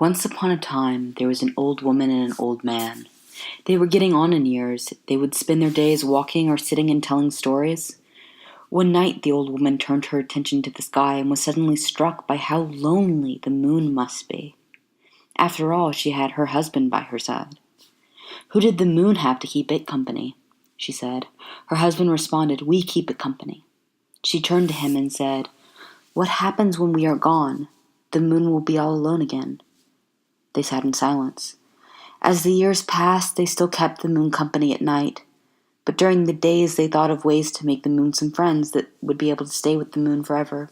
Once upon a time, there was an old woman and an old man. They were getting on in years. They would spend their days walking or sitting and telling stories. One night, the old woman turned her attention to the sky and was suddenly struck by how lonely the moon must be. After all, she had her husband by her side. "Who did the moon have to keep it company?" she said. Her husband responded, "We keep it company." She turned to him and said, "What happens when we are gone? The moon will be all alone again." They sat in silence. As the years passed, they still kept the moon company at night. But during the days, they thought of ways to make the moon some friends that would be able to stay with the moon forever.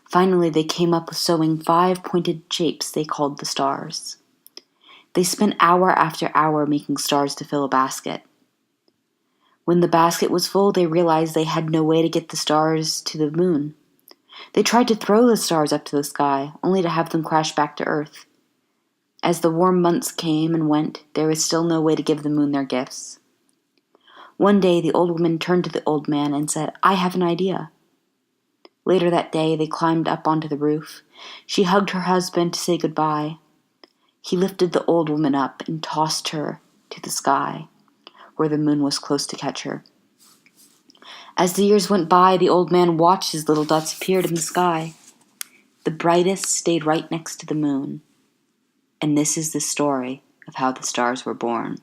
Finally, they came up with sewing 5 pointed shapes they called the stars. They spent hour after hour making stars to fill a basket. When the basket was full, they realized they had no way to get the stars to the moon. They tried to throw the stars up to the sky, only to have them crash back to Earth. As the warm months came and went, there was still no way to give the moon their gifts. One day, the old woman turned to the old man and said, "I have an idea." Later that day, they climbed up onto the roof. She hugged her husband to say goodbye. He lifted the old woman up and tossed her to the sky, where the moon was close to catch her. As the years went by, the old man watched as little dots appeared in the sky. The brightest stayed right next to the moon. And this is the story of how the stars were born.